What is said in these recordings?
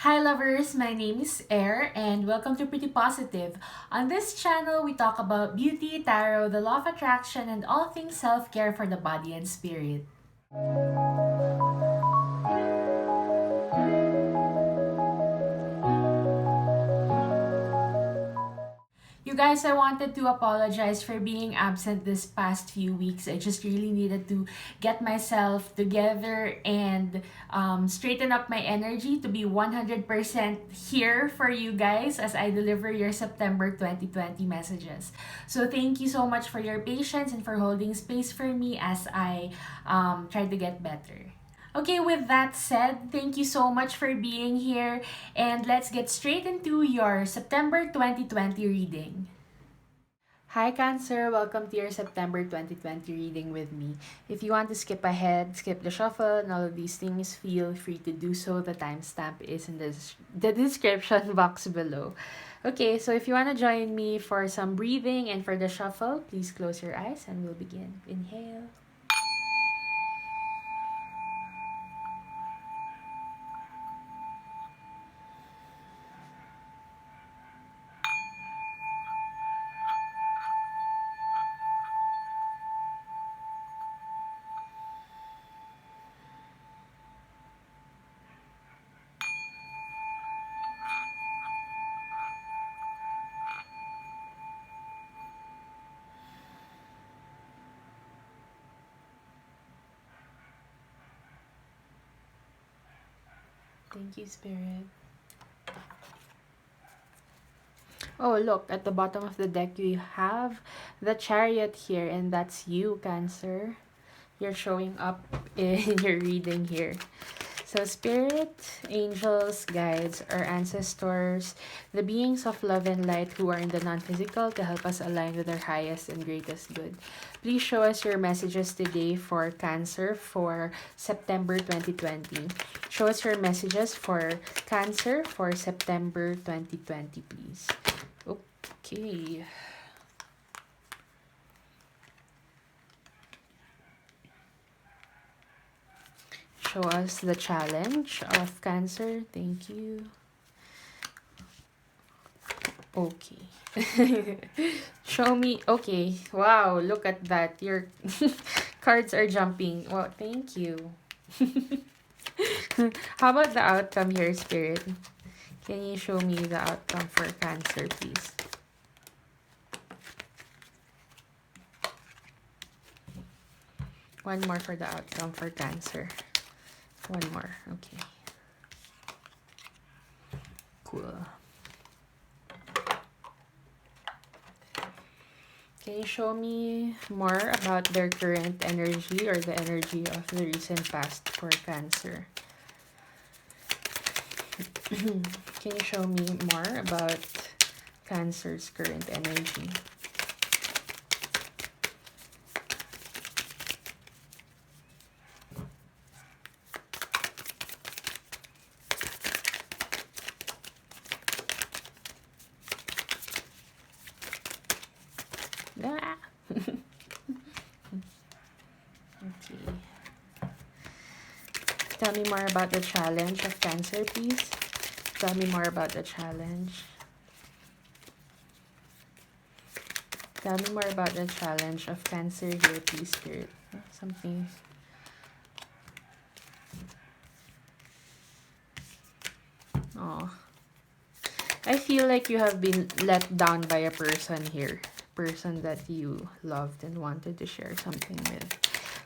Hi lovers, my name is Air and welcome to Pretty Positive. On this channel, we talk about beauty, tarot, the law of attraction, and all things self-care for the body and spirit. You guys, I wanted to apologize for being absent this past few weeks. I just really needed to get myself together and straighten up my energy to be 100% here for you guys as I deliver your September 2020 messages. So, thank you so much for your patience and for holding space for me as I try to get better. Okay, with that said, thank you so much for being here and let's get straight into your September 2020 reading. Hi Cancer, welcome to your September 2020 reading with me. If you want to skip ahead, skip the shuffle, and all of these things, feel free to do so. The timestamp is in the description box below. Okay, so if you want to join me for some breathing and for the shuffle, please close your eyes and we'll begin. Inhale. Thank you, Spirit. Oh, look, at the bottom of the deck, we have the Chariot here, and that's you, Cancer. You're showing up in your reading here. So, spirit, angels, guides, our ancestors, the beings of love and light who are in the non physical to help us align with our highest and greatest good. Please show us your messages today for Cancer for September 2020. Show us your messages for Cancer for September 2020, please. Okay. Show us the challenge of Cancer. Thank you. Okay. Show me. Okay. Wow, look at that. Your cards are jumping. Well, thank you. How about the outcome here, Spirit? Can you show me the outcome for Cancer, please? One more for the outcome for Cancer. One more. Okay. Cool. Can you show me more about their current energy or the energy of the recent past for Cancer? Can you show me more about Cancer's current energy? Ah. Okay. Tell me more about the challenge of Cancer, please. Tell me more about the challenge. Tell me more about the challenge of Cancer here, please, Spirit. Something. Oh. I feel like you have been let down by a person here. Person that you loved and wanted to share something with.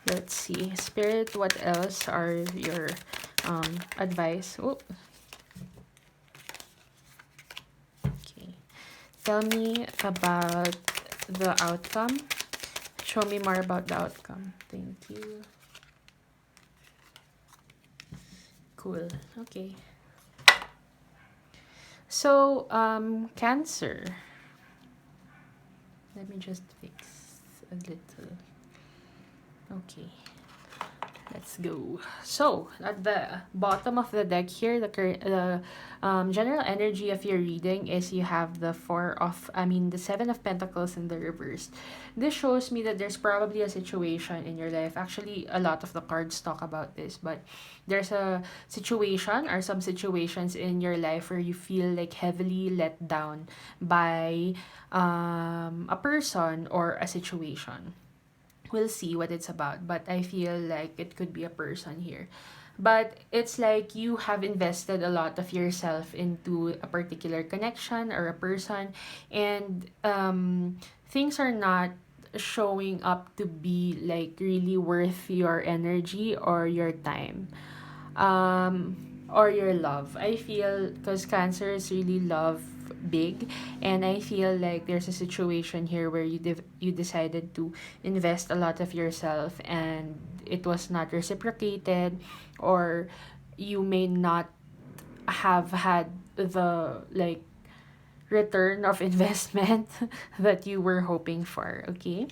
Let's see. Spirit, what else are your advice? Oh. Okay. Tell me about the outcome. Show me more about the outcome. Thank you. Cool. Okay. So, Cancer. Let me just fix a little. Okay. Let's go. So, at the bottom of the deck here, the general energy of your reading is you have the Seven of Pentacles in the reverse. This shows me that there's probably a situation in your life. Actually, a lot of the cards talk about this, but there's a situation or some situations in your life where you feel like heavily let down by a person or a situation. We'll see what it's about, but I feel like it could be a person here. But it's like you have invested a lot of yourself into a particular connection or a person, and things are not showing up to be like really worth your energy or your time, or your love. I feel because cancers really love big, and I feel like there's a situation here where you decided to invest a lot of yourself and it was not reciprocated, or you may not have had the like return of investment that you were hoping for. Okay,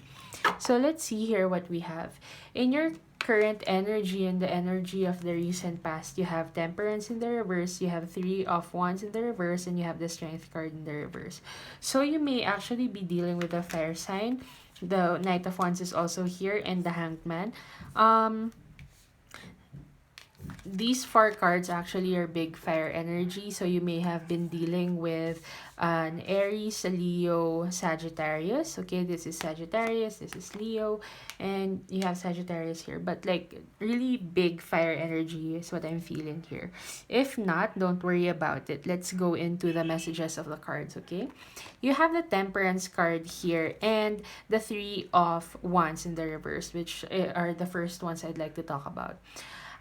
so let's see here what we have in your current energy and the energy of the recent past. You have Temperance in the reverse, you have Three of Wands in the reverse, and you have the Strength card in the reverse. So you may actually be dealing with a fire sign. The Knight of Wands is also here, and the Hanged Man. Um, these four cards actually are big fire energy, so you may have been dealing with an Aries, a Leo, Sagittarius. Okay, this is Sagittarius, this is Leo, and you have Sagittarius here, but like really big fire energy is what I'm feeling here. If not, don't worry about it. Let's go into the messages of the cards. Okay, you have the Temperance card here and the Three of Wands in the reverse, which are the first ones I'd like to talk about.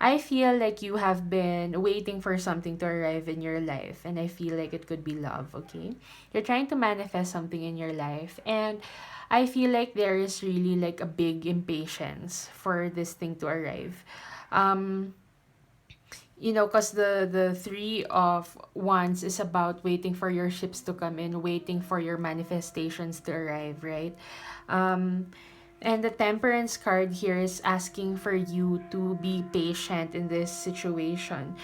I feel like you have been waiting for something to arrive in your life, and I feel like it could be love, okay? You're trying to manifest something in your life, and I feel like there is really like a big impatience for this thing to arrive. Um, because the Three of Wands is about waiting for your ships to come in, waiting for your manifestations to arrive, right? Um, and the Temperance card here is asking for you to be patient in this situation.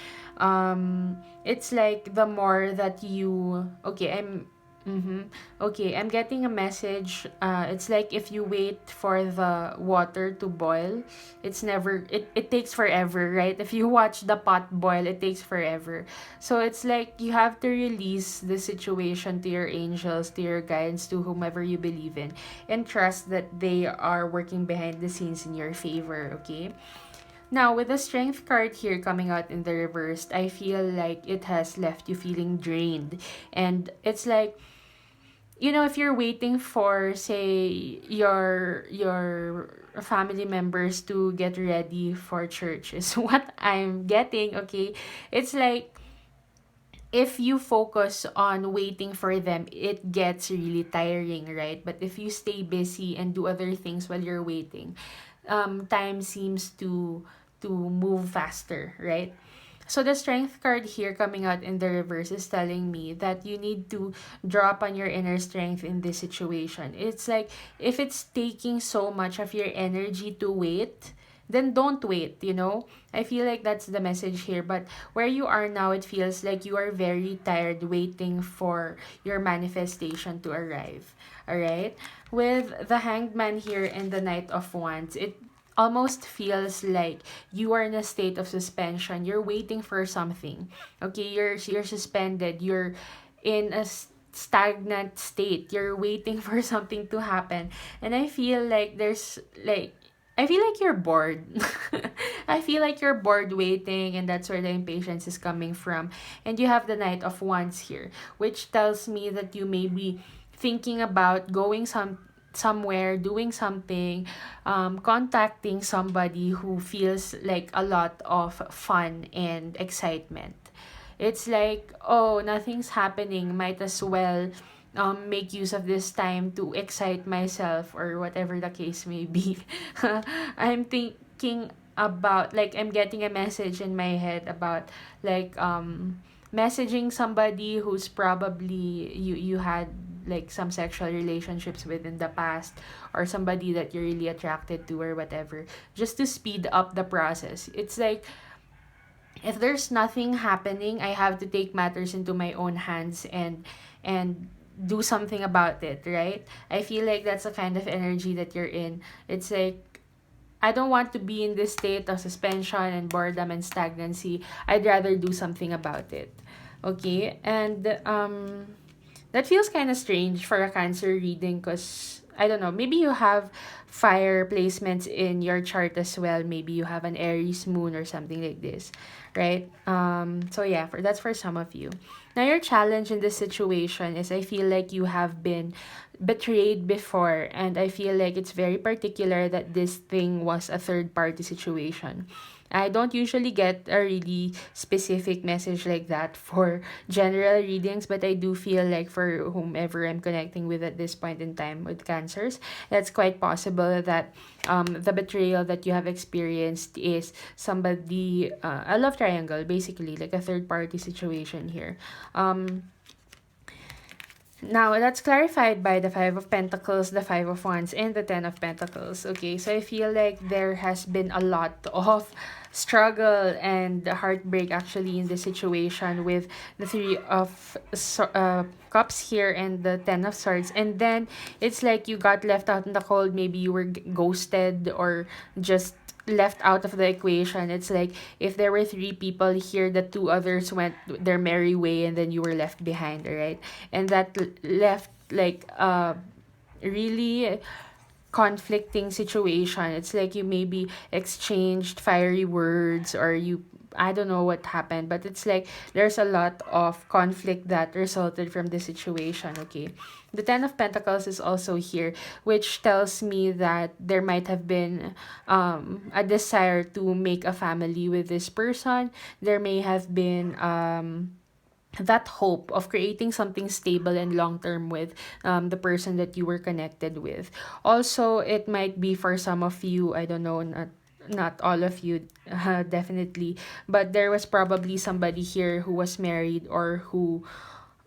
It's like the more that you, okay, Mm-hmm. Okay, I'm getting a message. It's like if you wait for the water to boil, it takes forever, right? If you watch the pot boil, it takes forever. So it's like you have to release the situation to your angels, to your guides, to whomever you believe in, and trust that they are working behind the scenes in your favor, okay? Now, with the Strength card here coming out in the reversed, I feel like it has left you feeling drained. And it's like, if you're waiting for, say, your family members to get ready for church is what I'm getting, okay? It's like if you focus on waiting for them, it gets really tiring, right? But if you stay busy and do other things while you're waiting, time seems to move faster, right? So the Strength card here coming out in the reverse is telling me that you need to draw upon your inner strength in this situation. It's like if it's taking so much of your energy to wait, then don't wait. I feel like that's the message here. But where you are now, it feels like you are very tired waiting for your manifestation to arrive. Alright? With the Hanged Man here and the Knight of Wands, it almost feels like you are in a state of suspension. You're waiting for something. Okay, you're suspended. You're in a stagnant state. You're waiting for something to happen. And I feel like I feel like you're bored. I feel like you're bored waiting, and that's where the impatience is coming from. And you have the Knight of Wands here, which tells me that you may be thinking about going somewhere, doing something, contacting somebody who feels like a lot of fun and excitement. It's like, oh, nothing's happening. Might as well make use of this time to excite myself or whatever the case may be. I'm thinking about, like, I'm getting a message in my head about, like, messaging somebody who's probably you had like some sexual relationships with in the past, or somebody that you're really attracted to or whatever, just to speed up the process. It's like if there's nothing happening, I have to take matters into my own hands and do something about it, right? I feel like that's the kind of energy that you're in. It's like I don't want to be in this state of suspension and boredom and stagnancy. I'd rather do something about it. Okay? And that feels kind of strange for a Cancer reading, because I don't know, maybe you have fire placements in your chart as well. Maybe you have an Aries moon or something like this, right? So yeah, for that's for some of you. Now your challenge in this situation is I feel like you have been betrayed before, and I feel like it's very particular that this thing was a third party situation. I don't usually get a really specific message like that for general readings, but I do feel like for whomever I'm connecting with at this point in time with Cancers, that's quite possible that the betrayal that you have experienced is somebody, a love triangle, basically, like a third party situation here. Um, Now, that's clarified by the Five of Pentacles, the Five of Wands, and the Ten of Pentacles. Okay, so I feel like there has been a lot of struggle and heartbreak actually in this situation with the Three of Cups here and the Ten of Swords. And then it's like you got left out in the cold. Maybe you were ghosted or just left out of the equation. It's like if there were three people here, the two others went their merry way and then you were left behind, right? And that left like really conflicting situation. It's like you maybe exchanged fiery words, or you, I don't know what happened, but it's like there's a lot of conflict that resulted from the situation, okay? The Ten of Pentacles is also here, which tells me that there might have been a desire to make a family with this person. There may have been that hope of creating something stable and long term with the person that you were connected with. Also, it might be for some of you, I don't know, not all of you, definitely, but there was probably somebody here who was married or who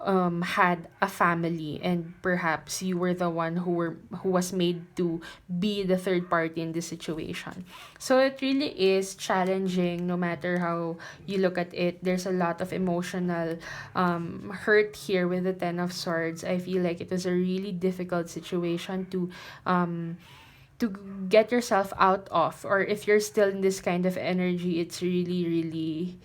had a family, and perhaps you were the one who was made to be the third party in this situation. So it really is challenging no matter how you look at it. There's a lot of emotional hurt here with the Ten of Swords. I feel like it was a really difficult situation to get yourself out of, or if you're still in this kind of energy, it's really really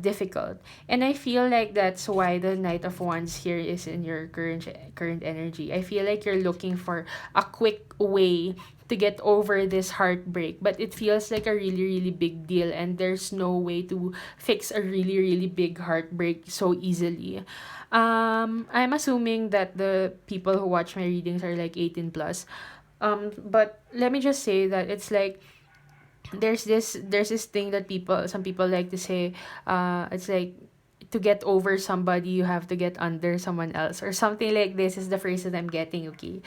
difficult. And I feel like that's why the Knight of Wands here is in your current energy. I feel like you're looking for a quick way to get over this heartbreak, but it feels like a really really big deal, and there's no way to fix a really really big heartbreak so easily. I'm assuming that the people who watch my readings are like 18 plus. But let me just say that it's like there's this thing that some people like to say, it's like to get over somebody you have to get under someone else, or something like this is the phrase that I'm getting, okay?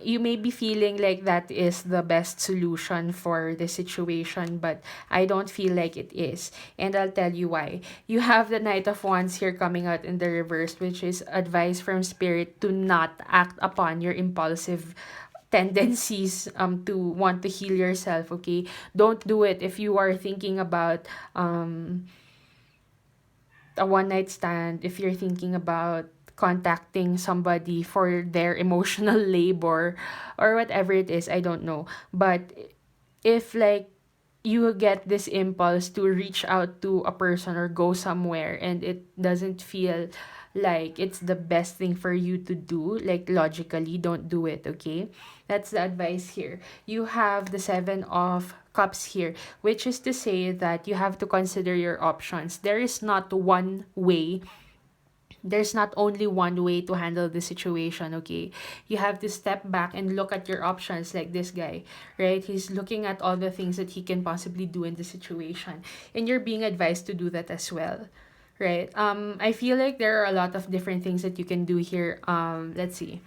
You may be feeling like that is the best solution for the situation, but I don't feel like it is, and I'll tell you why. You have the Knight of Wands here coming out in the reverse, which is advice from spirit to not act upon your impulsive tendencies to want to heal yourself, okay? Don't do it if you are thinking about a one night stand, if you're thinking about contacting somebody for their emotional labor or whatever it is, I don't know. But if like you get this impulse to reach out to a person or go somewhere and it doesn't feel like it's the best thing for you to do, like logically, don't do it, okay? That's the advice here. You have the Seven of Cups here, which is to say that you have to consider your options. There's not only one way to handle the situation, okay? You have to step back and look at your options, like this guy, right? He's looking at all the things that he can possibly do in the situation, and you're being advised to do that as well, right? I feel like there are a lot of different things that you can do here. Let's see.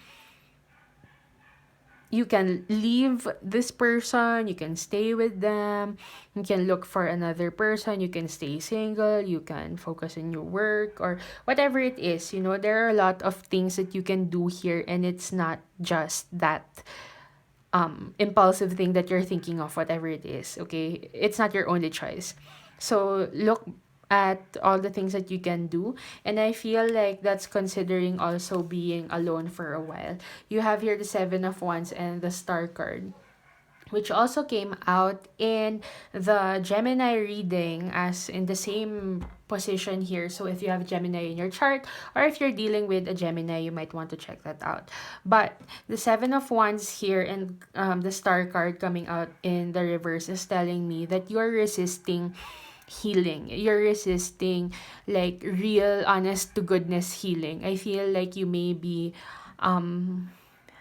you can leave this person, you can stay with them, you can look for another person, you can stay single, you can focus on your work, or whatever it is. There are a lot of things that you can do here, and it's not just that impulsive thing that you're thinking of, whatever it is. Okay, it's not your only choice. So look at all the things that you can do, and I feel like that's considering also being alone for a while. You have here the Seven of Wands and the Star card, which also came out in the Gemini reading as in the same position here. So if you have Gemini in your chart, or if you're dealing with a Gemini, you might want to check that out. But the Seven of Wands here and the Star card coming out in the reverse is telling me that you're resisting healing. You're resisting like real, honest to goodness healing. I feel like you may be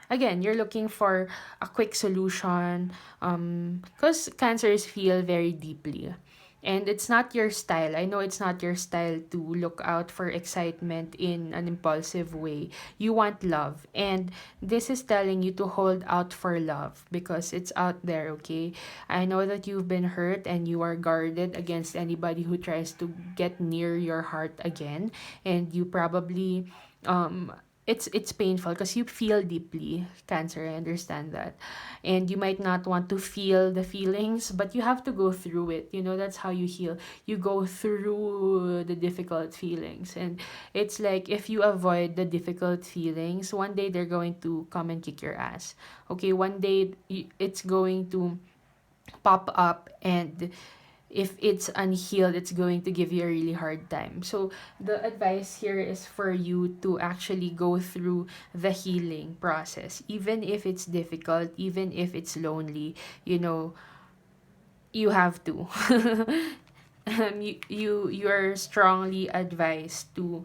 again, you're looking for a quick solution, because cancers feel very deeply, and it's not your style. I know it's not your style to look out for excitement in an impulsive way. You want love, and this is telling you to hold out for love because it's out there. Okay, I know that you've been hurt and you are guarded against anybody who tries to get near your heart again, and you probably um it's painful because you feel deeply, Cancer. I understand that, and you might not want to feel the feelings, but you have to go through it. That's how you heal. You go through the difficult feelings, and it's like if you avoid the difficult feelings, one day they're going to come and kick your ass. Okay, one day it's going to pop up, and if it's unhealed, it's going to give you a really hard time. So the advice here is for you to actually go through the healing process, even if it's difficult, even if it's lonely. You have to. You are strongly advised to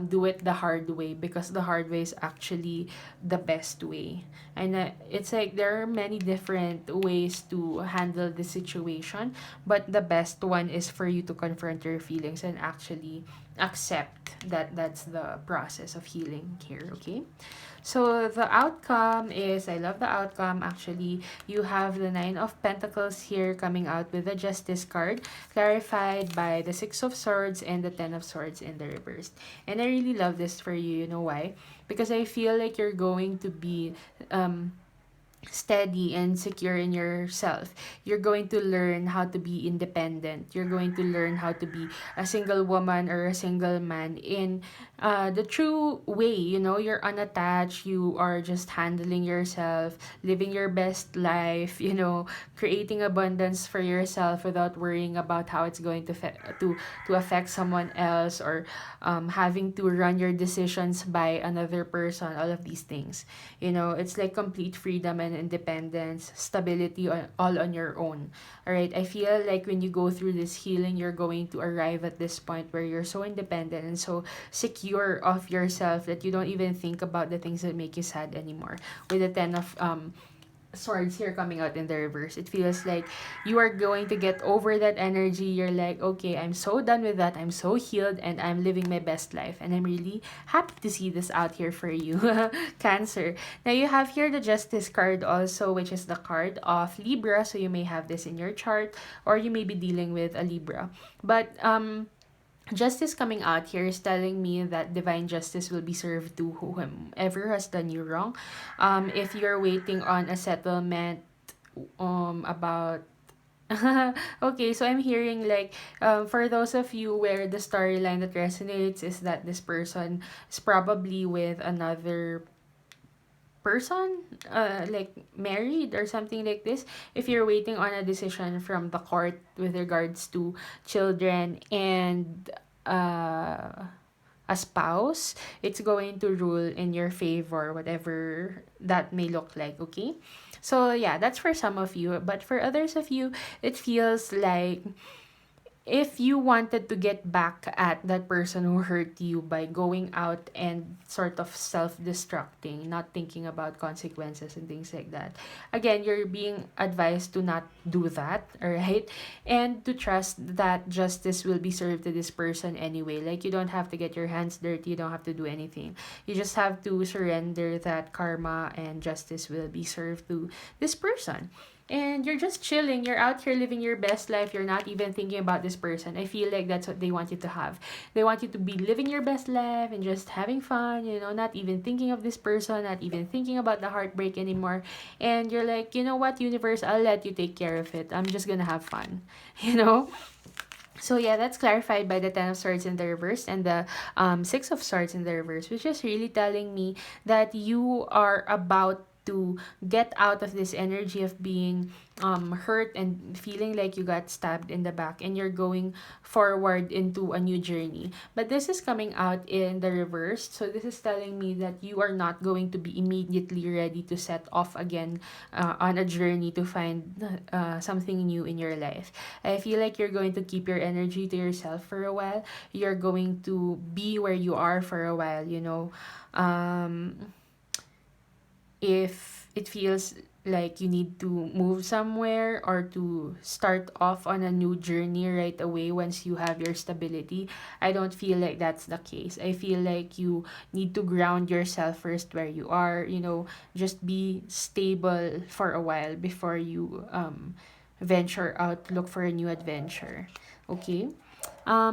do it the hard way, because the hard way is actually the best way. And it's like there are many different ways to handle the situation, but the best one is for you to confront your feelings and actually accept that that's the process of healing here. Okay, so the outcome is, I love the outcome actually. You have the Nine of Pentacles here coming out with the Justice card, clarified by the Six of Swords and the Ten of Swords in the reverse. And I really love this for you. You know why? Because I feel like you're going to be steady and secure in yourself. You're going to learn how to be independent. You're going to learn how to be a single woman or a single man in the true way. You're unattached. You are just handling yourself, living your best life, creating abundance for yourself without worrying about how it's going to affect someone else, or having to run your decisions by another person, all of these things. It's like complete freedom and independence, stability all on your own. All right, I feel like when you go through this healing, you're going to arrive at this point where you're so independent and so secure of yourself that you don't even think about the things that make you sad anymore. With the Ten of Swords here coming out in the reverse, it feels like you are going to get over that energy. You're like, okay, I'm so done with that, I'm so healed, and I'm living my best life, and I'm really happy to see this out here for you. Cancer. Now you have here the Justice card also, which is the card of Libra, so you may have this in your chart, or you may be dealing with a Libra. But justice coming out here is telling me that divine justice will be served to whomever has done you wrong. If you're waiting on a settlement about okay, so I'm hearing like for those of you where the storyline that resonates is that this person is probably with another person, like married or something like this. If you're waiting on a decision from the court with regards to children and a spouse, it's going to rule in your favor, whatever that may look like. Okay, so yeah, that's for some of you, but for others of you, it feels like if you wanted to get back at that person who hurt you by going out and sort of self-destructing, not thinking about consequences and things like that, again, you're being advised to not do that, all right? And to trust that justice will be served to this person anyway. Like, you don't have to get your hands dirty, you don't have to do anything. You just have to surrender that karma and justice will be served to this person, and you're just chilling. You're out here living your best life. You're not even thinking about this person. I feel like that's what they want you to have. They want you to be living your best life and just having fun, not even thinking of this person, not even thinking about the heartbreak anymore. And you're like, you know what, universe, I'll let you take care of it. I'm just gonna have fun, you know? So yeah, that's clarified by the Ten of Swords in the reverse and the Six of Swords in the reverse, which is really telling me that you are about to get out of this energy of being hurt and feeling like you got stabbed in the back, and you're going forward into a new journey. But this is coming out in the reverse, so this is telling me that you are not going to be immediately ready to set off again on a journey to find something new in your life. I feel like you're going to keep your energy to yourself for a while. You're going to be where you are for a while. If it feels like you need to move somewhere or to start off on a new journey right away once you have your stability, I don't feel like that's the case. I feel like you need to ground yourself first where you are, just be stable for a while before you venture out, look for a new adventure. Okay?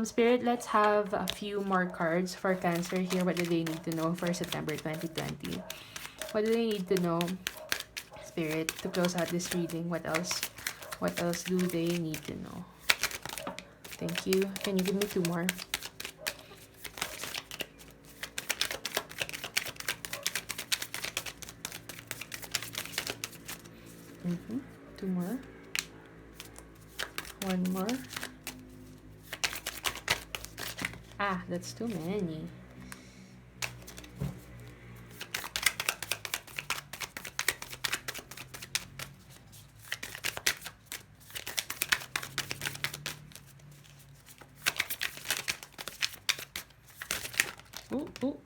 Spirit, let's have a few more cards for Cancer here. What do they need to know for September 2020? What do they need to know, Spirit, to close out this reading? What else? What else do they need to know? Thank you. Can you give me two more? Two more. One more. Ah, that's too many. Ooh, ooh.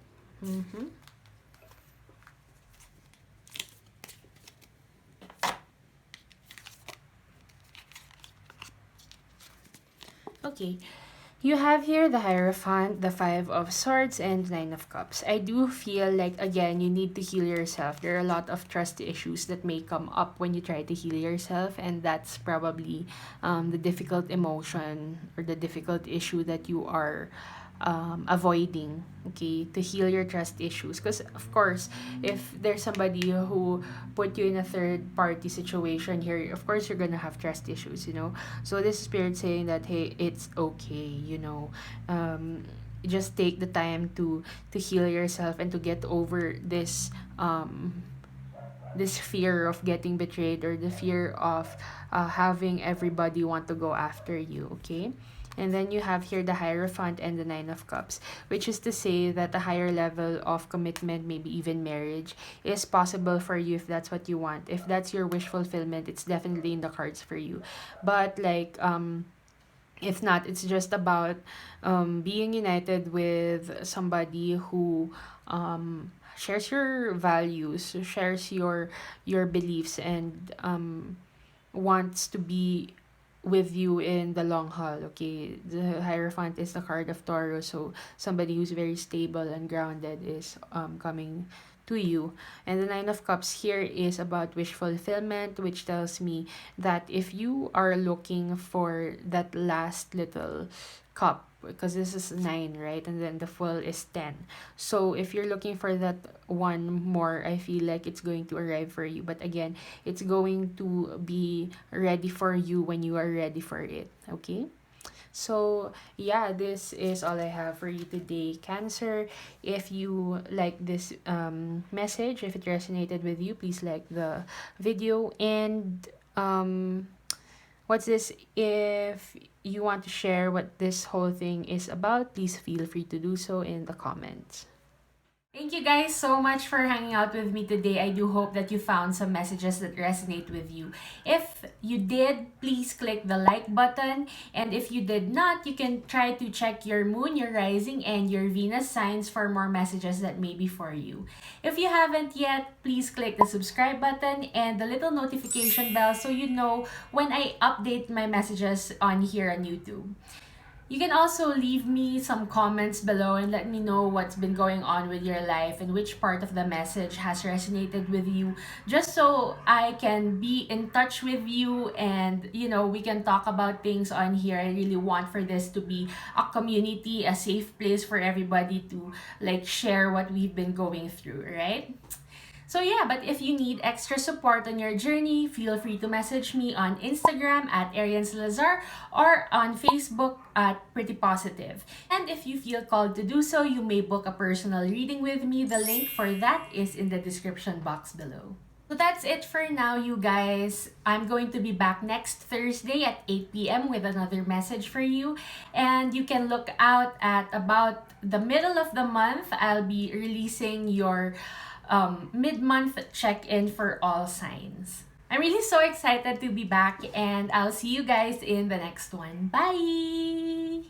Okay. You have here the Hierophant, the Five of Swords, and Nine of Cups. I do feel like, again, you need to heal yourself. There are a lot of trust issues that may come up when you try to heal yourself, and that's probably the difficult emotion or the difficult issue that you are avoiding, okay, to heal your trust issues. Because, of course, if there's somebody who put you in a third party situation here, of course, you're gonna have trust issues. So, this spirit saying that, hey, it's okay. Just take the time to heal yourself and to get over this fear of getting betrayed, or the fear of having everybody want to go after you, okay? And then you have here the Hierophant and the Nine of Cups, which is to say that a higher level of commitment, maybe even marriage, is possible for you if that's what you want. If that's your wish fulfillment, it's definitely in the cards for you. But like if not, it's just about being united with somebody who shares your values, shares your beliefs, and wants to be with you in the long haul. Okay, the Hierophant is the card of Taurus, so somebody who's very stable and grounded is coming to you. And the Nine of Cups here is about wish fulfillment, which tells me that if you are looking for that last little cup, because this is nine, right? And then the full is 10. So if you're looking for that one more, I feel like it's going to arrive for you. But again, it's going to be ready for you when you are ready for it. Okay? So, yeah, this is all I have for you today, Cancer. If you like this message, if it resonated with you, please like the video. And what's this? If you want to share what this whole thing is about, please feel free to do so in the comments. Thank you guys so much for hanging out with me today. I do hope that you found some messages that resonate with you. If you did, please click the like button. And if you did not, you can try to check your moon, your rising, and your Venus signs for more messages that may be for you. If you haven't yet, please click the subscribe button and the little notification bell so you know when I update my messages on here on YouTube. You can also leave me some comments below and let me know what's been going on with your life and which part of the message has resonated with you, just so I can be in touch with you and we can talk about things on here. I really want for this to be a community, a safe place for everybody to like share what we've been going through, right? So yeah, but if you need extra support on your journey, feel free to message me on Instagram at Arian Salazar or on Facebook at Pretty Positive. And if you feel called to do so, you may book a personal reading with me. The link for that is in the description box below. So that's it for now, you guys. I'm going to be back next Thursday at 8 p.m. with another message for you. And you can look out at about the middle of the month. I'll be releasing your mid-month check-in for all signs. I'm really so excited to be back, and I'll see you guys in the next one. Bye!